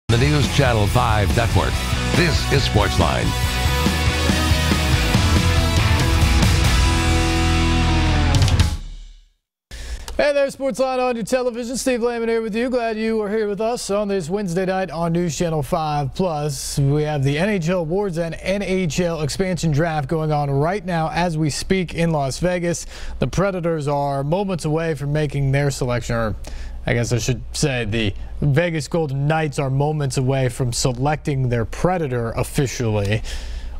The News Channel 5 Network. This is SportsLine. Hey there, SportsLine on your television. Steve Lehman here with you. Glad you are here with us on this Wednesday night on News Channel 5 Plus. We have the NHL Awards and NHL expansion draft going on right now as we speak in Las Vegas. The Predators are moments away from making their selection, or I guess I should say the Vegas Golden Knights are moments away from selecting their Predator officially,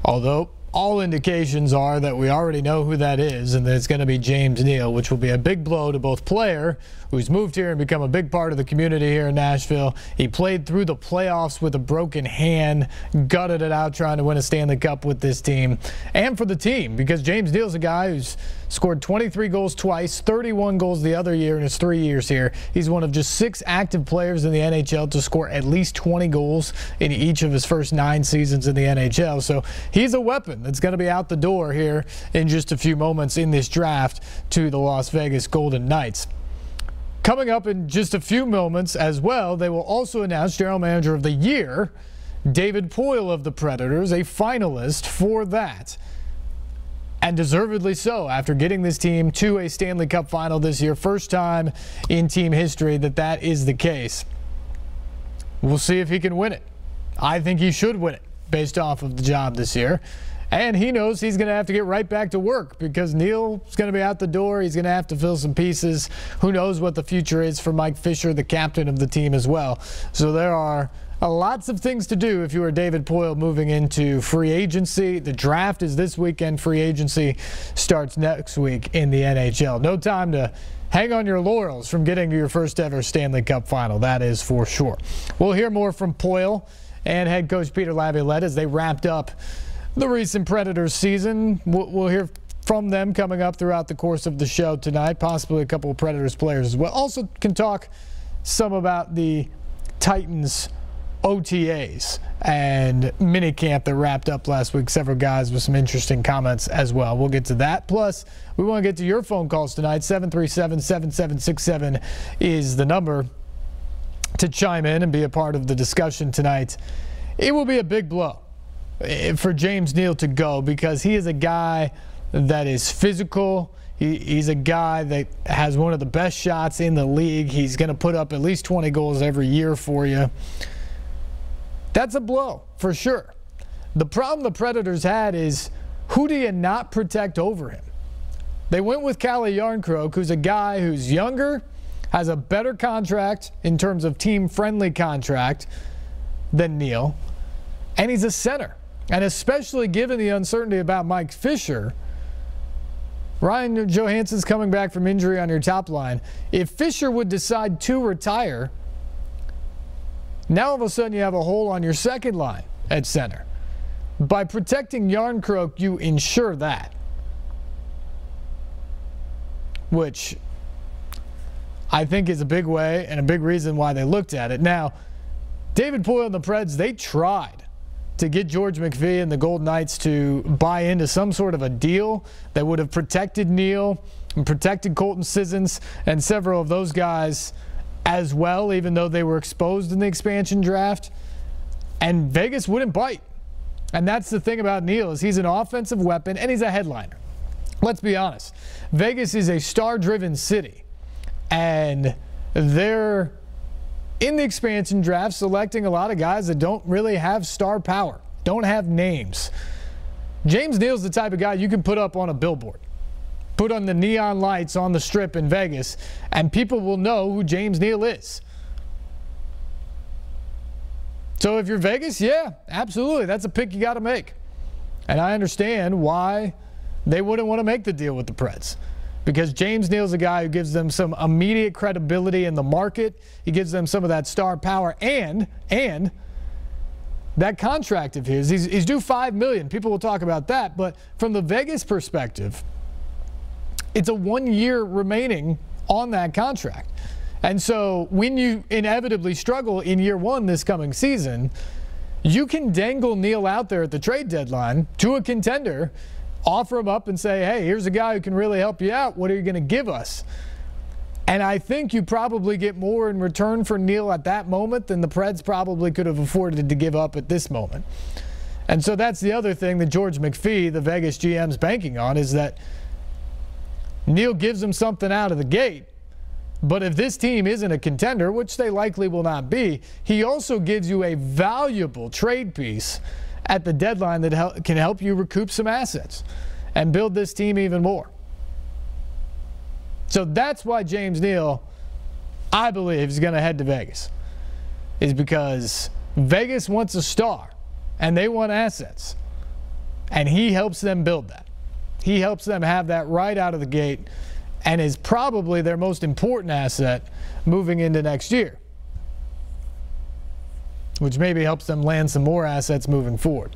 although all indications are that we already know who that is, and that it's going to be James Neal, which will be a big blow to both player, who's moved here and become a big part of the community here in Nashville. He played through the playoffs with a broken hand, gutted it out trying to win a Stanley Cup with this team, and for the team, because James Neal's a guy who's scored 23 goals twice, 31 goals the other year in his 3 years here. He's one of just 6 active players in the NHL to score at least 20 goals in each of his first 9 seasons in the NHL. So he's a weapon that's going to be out the door here in just a few moments in this draft to the Las Vegas Golden Knights. Coming up in just a few moments as well, they will also announce General Manager of the Year, David Poile of the Predators, a finalist for that. And deservedly so, after getting this team to a Stanley Cup final this year. First time in team history that is the case. We'll see if he can win it. I think he should win it based off of the job this year. And he knows he's going to have to get right back to work because Neal's going to be out the door. He's going to have to fill some pieces. Who knows what the future is for Mike Fisher, the captain of the team as well. So there are lots of things to do if you are David Poile moving into free agency. The draft is this weekend. Free agency starts next week in the NHL. No time to hang on your laurels from getting to your first ever Stanley Cup final. That is for sure. We'll hear more from Poile and head coach Peter Laviolette as they wrapped up the recent Predators season. We'll hear from them coming up throughout the course of the show tonight, possibly a couple of Predators players as well. Also can talk some about the Titans OTAs and minicamp that wrapped up last week. Several guys with some interesting comments as well. We'll get to that. Plus, we want to get to your phone calls tonight. 737-7767 is the number to chime in and be a part of the discussion tonight. It will be a big blow for James Neal to go because he is a guy that is physical. He's a guy that has one of the best shots in the league. He's going to put up at least 20 goals every year for you. That's a blow for sure. The problem the Predators had is, who do you not protect over him? They went with Calle Järnkrok, who's a guy who's younger, has a better contract in terms of team-friendly contract than Neal, and he's a center. And especially given the uncertainty about Mike Fisher, Ryan Johansson's coming back from injury on your top line. If Fisher would decide to retire, now all of a sudden you have a hole on your second line at center. By protecting Järnkrok, you ensure that, which I think is a big way and a big reason why they looked at it. Now, David Poile and the Preds, they tried to get George McPhee and the Golden Knights to buy into some sort of a deal that would have protected Neal and protected Colton Sissons and several of those guys as well, even though they were exposed in the expansion draft. And Vegas wouldn't bite. And that's the thing about Neal, is he's an offensive weapon and he's a headliner. Let's be honest. Vegas is a star-driven city, and they're in the expansion draft selecting a lot of guys that don't really have star power, don't have names. James Neal's the type of guy you can put up on a billboard, put on the neon lights on the strip in Vegas, and people will know who James Neal is. So if you're Vegas, yeah, absolutely, that's a pick you got to make. And I understand why they wouldn't want to make the deal with the Preds, because James Neal's a guy who gives them some immediate credibility in the market. He gives them some of that star power and that contract of his. He's due $5 million. People will talk about that, but from the Vegas perspective, it's a 1 year remaining on that contract. And so when you inevitably struggle in year one this coming season, you can dangle Neal out there at the trade deadline to a contender, offer him up and say, hey, here's a guy who can really help you out. What are you going to give us? And I think you probably get more in return for Neal at that moment than the Preds probably could have afforded to give up at this moment. And so that's the other thing that George McPhee, the Vegas GM's banking on, is that Neal gives him something out of the gate. But if this team isn't a contender, which they likely will not be, he also gives you a valuable trade piece at the deadline that can help you recoup some assets and build this team even more. So that's why James Neal, I believe, is going to head to Vegas, is because Vegas wants a star and they want assets, and he helps them build that. He helps them have that right out of the gate and is probably their most important asset moving into next year, which maybe helps them land some more assets moving forward.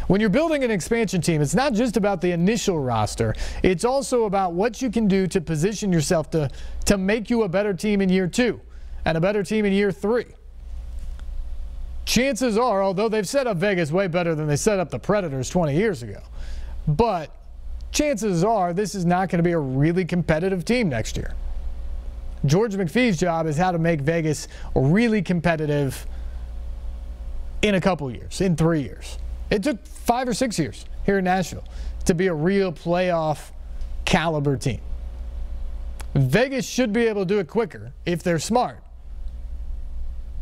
When you're building an expansion team, it's not just about the initial roster. It's also about what you can do to position yourself to make you a better team in year 2 and a better team in year 3. Chances are, although they've set up Vegas way better than they set up the Predators 20 years ago, but chances are this is not going to be a really competitive team next year. George McPhee's job is how to make Vegas really competitive in a couple years, in 3 years. It took 5 or 6 years here in Nashville to be a real playoff caliber team. Vegas should be able to do it quicker if they're smart,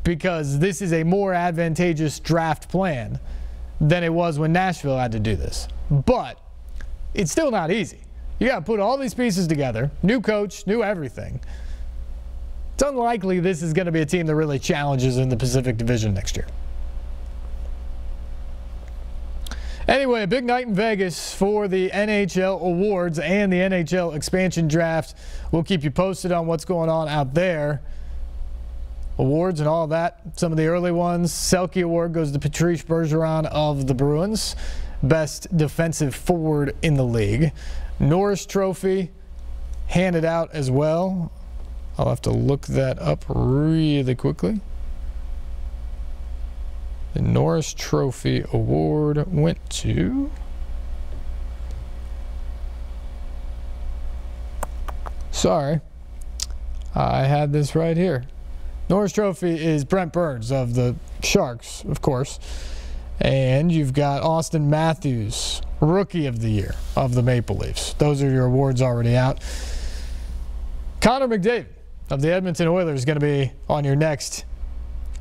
because this is a more advantageous draft plan than it was when Nashville had to do this. But it's still not easy. You got to put all these pieces together, new coach, new everything. It's unlikely this is going to be a team that really challenges in the Pacific Division next year. Anyway, a big night in Vegas for the NHL awards and the NHL expansion draft. We'll keep you posted on what's going on out there. Awards and all that. Some of the early ones. Selke Award goes to Patrice Bergeron of the Bruins. Best defensive forward in the league. Norris Trophy handed out as well. I'll have to look that up really quickly. The Norris Trophy Award went to... Sorry, I had this right here. Norris Trophy is Brent Burns of the Sharks, of course. And you've got Austin Matthews, Rookie of the Year of the Maple Leafs. Those are your awards already out. Connor McDavid of the Edmonton Oilers is going to be on your next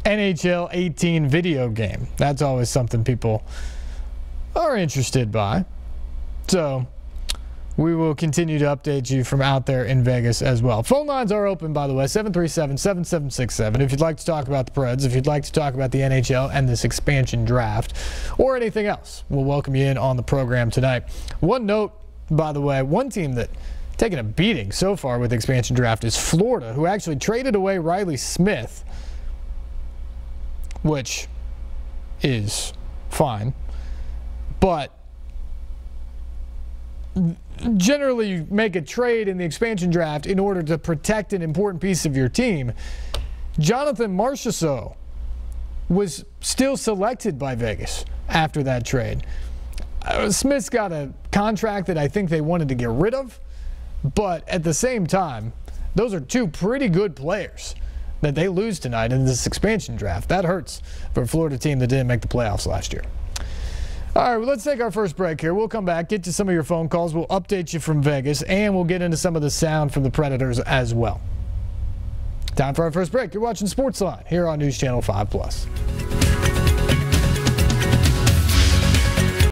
NHL 18 video game. That's always something people are interested by. So we will continue to update you from out there in Vegas as well. Phone lines are open, by the way, 737-7767. If you'd like to talk about the Preds, if you'd like to talk about the NHL and this expansion draft, or anything else, we'll welcome you in on the program tonight. One note, by the way, one team that taken a beating so far with the expansion draft is Florida, who actually traded away Riley Smith, which is fine, but generally you make a trade in the expansion draft in order to protect an important piece of your team. Jonathan Marchessault was still selected by Vegas after that trade. Smith's got a contract that I think they wanted to get rid of, but at the same time, those are two pretty good players that they lose tonight in this expansion draft. That hurts for a Florida team that didn't make the playoffs last year. All right, well, let's take our first break here. We'll come back, get to some of your phone calls. We'll update you from Vegas, and we'll get into some of the sound from the Predators as well. Time for our first break. You're watching SportsLine here on News Channel 5+.